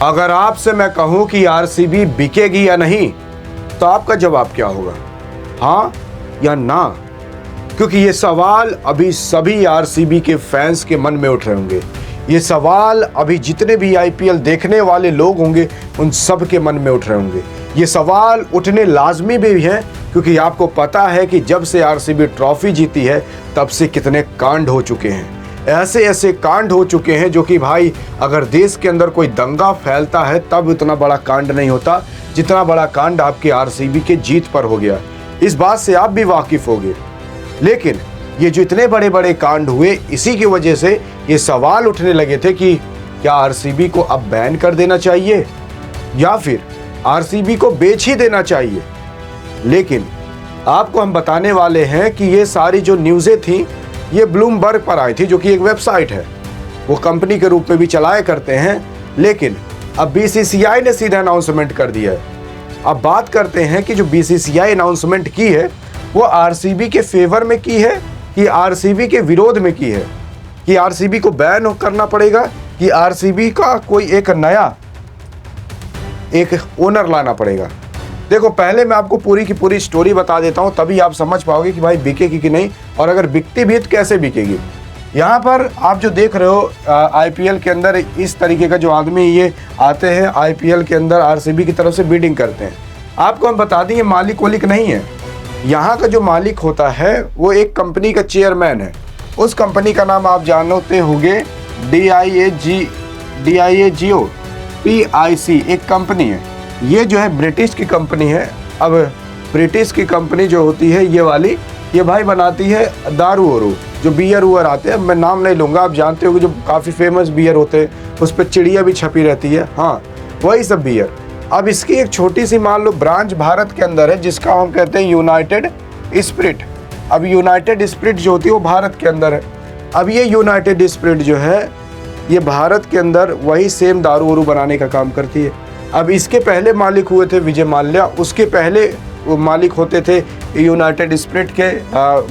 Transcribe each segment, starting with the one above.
अगर आपसे मैं कहूं कि आरसीबी बिकेगी या नहीं, तो आपका जवाब क्या होगा? हाँ या ना? क्योंकि ये सवाल अभी सभी आरसीबी के फैंस के मन में उठ रहे होंगे। ये सवाल अभी जितने भी आईपीएल देखने वाले लोग होंगे उन सब के मन में उठ रहे होंगे। ये सवाल उठने लाजमी भी हैं, क्योंकि आपको पता है कि जब से आरसीबी ट्रॉफी जीती है तब से कितने कांड हो चुके हैं। ऐसे ऐसे कांड हो चुके हैं जो कि भाई अगर देश के अंदर कोई दंगा फैलता है तब उतना बड़ा कांड नहीं होता जितना बड़ा कांड आपके आरसीबी के जीत पर हो गया। इस बात से आप भी वाकिफ होंगे। लेकिन ये जो इतने बड़े बड़े कांड हुए, इसी की वजह से ये सवाल उठने लगे थे कि क्या आरसीबी को अब बैन कर देना चाहिए या फिर आरसीबी को बेच ही देना चाहिए। लेकिन आपको हम बताने वाले हैं कि ये सारी जो न्यूज़ें थी ये ब्लूमबर्ग पर आई थी, जो कि एक वेबसाइट है, वो कंपनी के रूप में भी चलाया करते हैं। लेकिन अब बीसीसीआई ने सीधा अनाउंसमेंट कर दिया है। अब बात करते हैं कि जो बीसीसीआई अनाउंसमेंट की है वो आरसीबी के फेवर में की है कि आरसीबी के विरोध में की है, कि आरसीबी को बैन करना पड़ेगा कि आरसीबी का कोई एक नया एक ओनर लाना पड़ेगा। देखो, पहले मैं आपको पूरी की पूरी स्टोरी बता देता हूं, तभी आप समझ पाओगे कि भाई बिकेगी कि नहीं, और अगर बिकती भी तो कैसे बिकेगी। यहाँ पर आप जो देख रहे हो आईपीएल के अंदर इस तरीके का जो आदमी ये आते हैं आईपीएल के अंदर आरसीबी की तरफ से बिडिंग करते हैं। आपको हम बता दें ये मालिक वालिक नहीं है। यहाँ का जो मालिक होता है वो एक कंपनी का चेयरमैन है। उस कंपनी का नाम आप जानते होंगे DIAGO PIC एक कंपनी है। ये जो है ब्रिटिश की कंपनी है। अब ब्रिटिश की कंपनी जो होती है ये वाली, ये भाई बनाती है दारू वारू, जो बियर वुअर आते हैं। मैं नाम नहीं लूँगा, आप जानते हो कि जो काफ़ी फेमस बियर होते हैं उस पर चिड़िया भी छपी रहती है, हाँ वही सब बियर। अब इसकी एक छोटी सी मान लो ब्रांच भारत के अंदर है जिसका हम कहते हैं यूनाइटेड स्पिरिट। अब यूनाइटेड स्पिरिट जो होती है वो भारत के अंदर है। अब ये यूनाइटेड स्पिरिट जो है ये भारत के अंदर वही सेम दारू वारू बनाने का काम करती है। अब इसके पहले मालिक हुए थे विजय माल्या, उसके पहले वो मालिक होते थे यूनाइटेड स्पिरिट के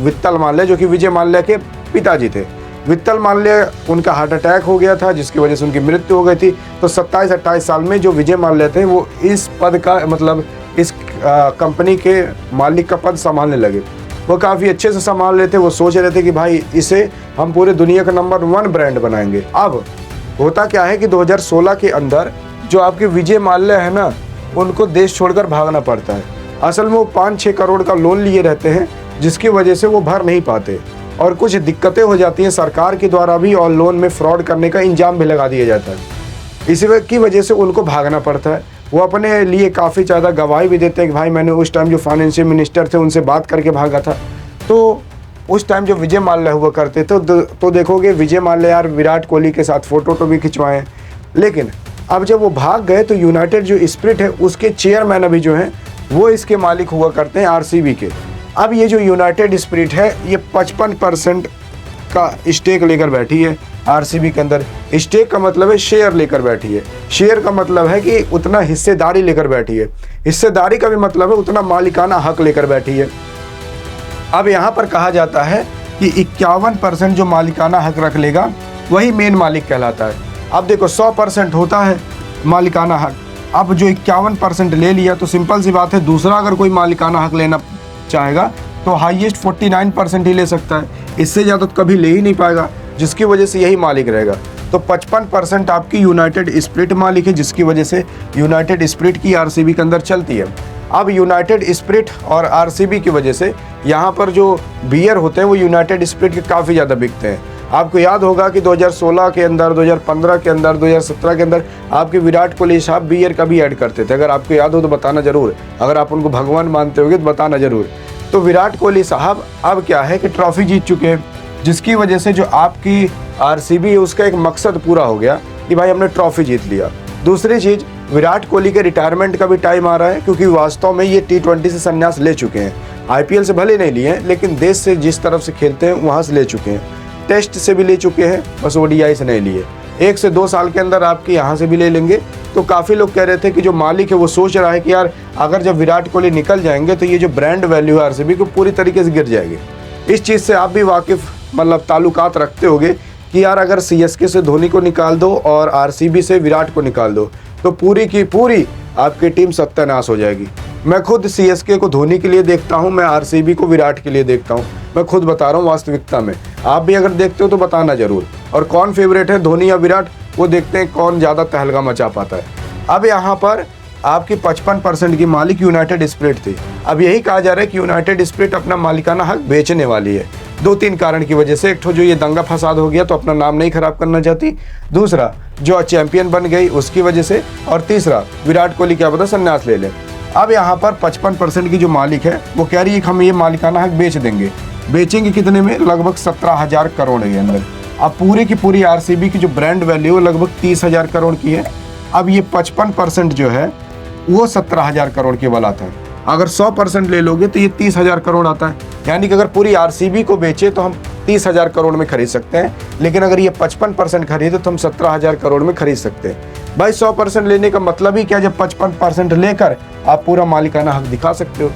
वित्तल माल्या, जो कि विजय माल्या के पिताजी थे। वित्तल माल्या उनका हार्ट अटैक हो गया था जिसकी वजह से उनकी मृत्यु हो गई थी। तो 27-28 साल में जो विजय माल्या थे वो इस पद का मतलब इस कंपनी के मालिक का पद संभालने लगे। वो काफ़ी अच्छे से संभाल रहे थे। वो सोच रहे थे कि भाई इसे हम पूरे दुनिया का नंबर 1 ब्रांड बनाएंगे। अब होता क्या है कि 2016 के अंदर जो आपके विजय माल्या है ना, उनको देश छोड़कर भागना पड़ता है। असल में वो 5-6 करोड़ का लोन लिए रहते हैं जिसकी वजह से वो भर नहीं पाते और कुछ दिक्कतें हो जाती हैं सरकार के द्वारा भी, और लोन में फ्रॉड करने का इंजाम भी लगा दिया जाता है। इसी की वजह से उनको भागना पड़ता है। वो अपने लिए काफ़ी ज़्यादा गवाही भी देते हैं कि भाई मैंने उस टाइम जो फाइनेंशियल मिनिस्टर थे उनसे बात करके भागा था। तो उस टाइम जो विजय माल्या हुआ करते थे तो देखोगे विजय माल्या यार विराट कोहली के साथ फ़ोटो भी खिंचवाएँ। लेकिन अब जब वो भाग गए तो यूनाइटेड जो स्पिरिट है उसके चेयरमैन अभी जो हैं वो इसके मालिक हुआ करते हैं आरसीबी के। अब ये जो यूनाइटेड स्पिरिट है ये 55% का स्टेक लेकर बैठी है आरसीबी के अंदर। स्टेक का मतलब है शेयर लेकर बैठी है। शेयर का मतलब है कि उतना हिस्सेदारी लेकर बैठी है। हिस्सेदारी का भी मतलब है उतना मालिकाना हक लेकर बैठी है। अब यहाँ पर कहा जाता है कि 51% जो मालिकाना हक रख लेगा वही मेन मालिक कहलाता है। अब देखो 100% होता है मालिकाना हक। अब जो 51% ले लिया तो सिंपल सी बात है, दूसरा अगर कोई मालिकाना हक लेना चाहेगा तो हाईएस्ट 49% ही ले सकता है। इससे ज़्यादा तो कभी ले ही नहीं पाएगा, जिसकी वजह से यही मालिक रहेगा। तो 55% आपकी यूनाइटेड स्पिरिट मालिक है, जिसकी वजह से यूनाइटेड स्पिरिट की आरसीबी के अंदर चलती है। अब यूनाइटेड स्पिरिट और आरसीबी की वजह से यहाँ पर जो बियर होते हैं वो यूनाइटेड स्पिरिट के काफ़ी ज़्यादा बिकते हैं। आपको याद होगा कि 2016 के अंदर, 2015 के अंदर, 2017 के अंदर आपके विराट कोहली साहब बियर का भी ऐड करते थे। अगर आपको याद हो तो बताना ज़रूर, अगर आप उनको भगवान मानते होगे तो बताना ज़रूर। तो विराट कोहली साहब अब क्या है कि ट्रॉफी जीत चुके हैं, जिसकी वजह से जो आपकी आरसीबी है उसका एक मकसद पूरा हो गया कि भाई हमने ट्रॉफी जीत लिया। दूसरी चीज़, विराट कोहली के रिटायरमेंट का भी टाइम आ रहा है, क्योंकि वास्तव में ये T20 से संन्यास ले चुके हैं। आईपीएल से भले नहीं लिए हैं लेकिन देश से जिस तरफ से खेलते हैं वहाँ से ले चुके हैं। टेस्ट से भी ले चुके हैं, बस ODI से नहीं लिए। 1 से 2 साल के अंदर आपके यहाँ से भी ले लेंगे। तो काफ़ी लोग कह रहे थे कि जो मालिक है वो सोच रहा है कि यार अगर जब विराट कोहली निकल जाएंगे तो ये जो ब्रांड वैल्यू है आरसीबी को पूरी तरीके से गिर जाएगी। इस चीज़ से आप भी वाकिफ़ मतलब ताल्लुकात रखते होगे कि यार अगर CSK से धोनी को निकाल दो और आरसीबी से विराट को निकाल दो तो पूरी की पूरी आपकी टीम सत्यानाश हो जाएगी। मैं खुद सीएसके को धोनी के लिए देखता हूं, मैं आरसीबी को विराट के लिए देखता हूं। मैं खुद बता रहा हूं वास्तविकता में, आप भी अगर देखते हो तो बताना जरूर। और कौन फेवरेट है, धोनी या विराट, वो देखते हैं कौन ज़्यादा तहलका मचा पाता है। अब यहाँ पर आपकी 55% की मालिक यूनाइटेड स्पिरिट थी। अब यही कहा जा रहा है कि यूनाइटेड स्पिरिट अपना मालिकाना हक बेचने वाली है। 2-3 कारण की वजह से। एक तो जो ये दंगा फसाद हो गया तो अपना नाम नहीं खराब करना चाहती, दूसरा जो चैंपियन बन गई उसकी वजह से, और तीसरा विराट कोहली क्या पता संन्यास ले ले। अब यहाँ पर 55% की जो मालिक है वो कह रही है कि हम ये मालिकाना हक बेच देंगे। बेचेंगे कितने में? लगभग 17,000 करोड़ के अंदर। अब पूरी की पूरी आरसीबी की जो ब्रांड वैल्यू है लगभग 30,000 करोड़ की है। अब ये 55% जो है वो 17,000 करोड़ केवल आता है। अगर 100% ले लोगे तो ये 30,000 करोड़ आता है। यानी कि अगर पूरी आरसीबी को बेचे तो हम 30,000 करोड़ में खरीद सकते हैं, लेकिन अगर ये 55% खरीदे तो हम 17,000 करोड़ में खरीद सकते हैं। भाई 100% लेने का मतलब ही क्या, जब 55% लेकर आप पूरा मालिकाना हक दिखा सकते हो।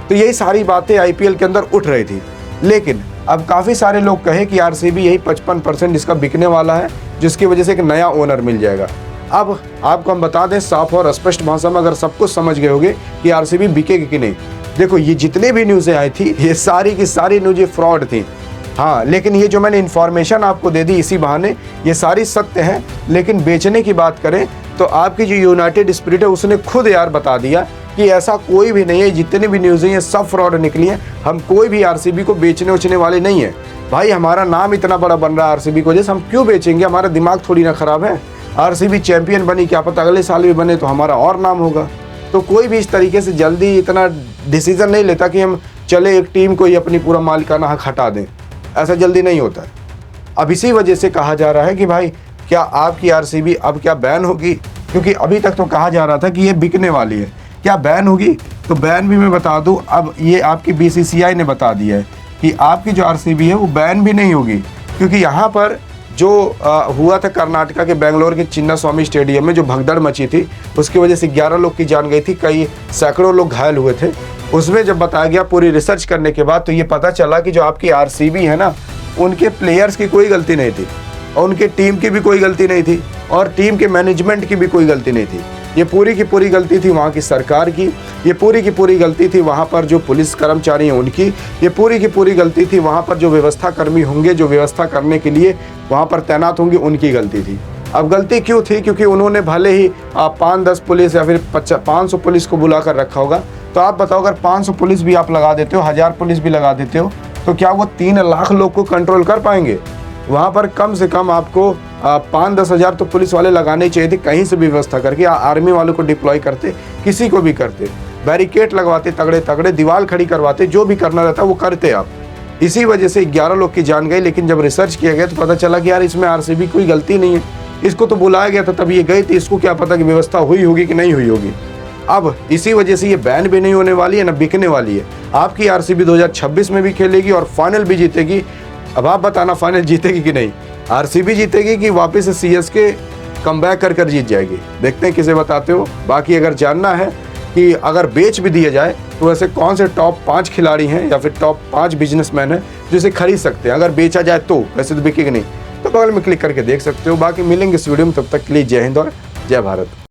तो यही सारी बातें आईपीएल के अंदर उठ रही थी। लेकिन अब काफ़ी सारे लोग कहे कि आरसीबी यही 55% इसका बिकने वाला है, जिसकी वजह से एक नया ओनर मिल जाएगा। अब आपको हम बता दें साफ और स्पष्ट भाषा में, अगर सब कुछ समझ गए होंगे कि आरसीबी बिकेगी कि नहीं। देखो ये जितने भी न्यूज़ें आई थी ये सारी की सारी न्यूज़ें फ्रॉड थी। हाँ, लेकिन ये जो मैंने इन्फॉर्मेशन आपको दे दी इसी बहाने, ये सारी सत्य हैं। लेकिन बेचने की बात करें तो आपकी जो यूनाइटेड स्पिरिट है उसने खुद यार बता दिया कि ऐसा कोई भी नहीं है, जितने भी न्यूज़ें हैं सब फ्रॉड निकली है। हम कोई भी आरसीबी को बेचने उचने वाले नहीं है। भाई हमारा नाम इतना बड़ा बन रहा है आरसीबी को, जैसे हम क्यों बेचेंगे? हमारा दिमाग थोड़ी ना ख़राब है। आरसीबी चैंपियन बनी, क्या पता अगले साल भी बने तो हमारा और नाम होगा। तो कोई भी इस तरीके से जल्दी इतना डिसीजन नहीं लेता कि हम चले एक टीम को ही अपनी पूरा मालिकाना हक हटा दें। ऐसा जल्दी नहीं होता है। अब इसी वजह से कहा जा रहा है कि भाई क्या आपकी आरसीबी अब क्या बैन होगी? क्योंकि अभी तक तो कहा जा रहा था कि ये बिकने वाली है। क्या बैन होगी? तो बैन भी मैं बता दूं, अब ये आपकी बीसीसीआई ने बता दिया है कि आपकी जो आरसीबी है वो बैन भी नहीं होगी। क्योंकि यहाँ पर जो हुआ था कर्नाटका के बेंगलोर के चिन्नास्वामी स्टेडियम में जो भगदड़ मची थी, उसकी वजह से 11 लोग की जान गई थी, कई सैकड़ों लोग घायल हुए थे। उसमें जब बताया गया पूरी रिसर्च करने के बाद तो ये पता चला कि जो आपकी आरसीबी है ना, उनके प्लेयर्स की कोई गलती नहीं थी और उनके टीम की भी कोई गलती नहीं थी और टीम के मैनेजमेंट की भी कोई गलती नहीं थी। ये पूरी की पूरी गलती थी वहाँ की सरकार की, ये पूरी की पूरी गलती थी वहाँ पर जो पुलिस कर्मचारी हैं उनकी, ये पूरी की पूरी गलती थी वहाँ पर जो व्यवस्था कर्मी होंगे, जो व्यवस्था करने के लिए वहाँ पर तैनात होंगे, उनकी गलती थी। अब गलती क्यों थी? क्योंकि उन्होंने भले ही 5-10 पुलिस या फिर 500 पुलिस को बुला कर रखा होगा। तो आप बताओ अगर 500 पुलिस भी आप लगा देते हो, 1000 पुलिस भी लगा देते हो, तो क्या वो 3 लाख लोग को कंट्रोल कर पाएंगे? वहाँ पर कम से कम आपको 5-10 हज़ार तो पुलिस वाले लगाने चाहिए थे, कहीं से भी व्यवस्था करके। आर्मी वालों को डिप्लॉय करते, किसी को भी करते, बैरिकेड लगवाते, तगड़े तगड़े दीवार खड़ी करवाते, जो भी करना रहता वो करते आप। इसी वजह से 11 लोग की जान गई। लेकिन जब रिसर्च किया गया तो पता चला कि यार इसमें आरसीबी कोई गलती नहीं है, इसको तो बुलाया गया था तब ये गई थी, इसको क्या पता कि व्यवस्था हुई होगी कि नहीं हुई होगी। अब इसी वजह से ये बैन भी नहीं होने वाली है, ना बिकने वाली है। आपकी आरसीबी 2026 में भी खेलेगी और फाइनल भी जीतेगी। अब आप बताना फाइनल जीतेगी कि नहीं? आरसीबी जीतेगी कि वापस से सीएसके कमबैक कर जीत जाएगी? देखते हैं किसे बताते हो। बाकी अगर जानना है कि अगर बेच भी दिया जाए तो वैसे कौन से टॉप 5 खिलाड़ी हैं या फिर टॉप 5 बिजनेसमैन हैं जो इसे खरीद सकते हैं, अगर बेचा जाए तो, वैसे तो बिकेगी नहीं, तो बगल में क्लिक करके देख सकते हो। बाकी मिलेंगे इस वीडियो में, तब तक के लिए जय हिंद और जय भारत।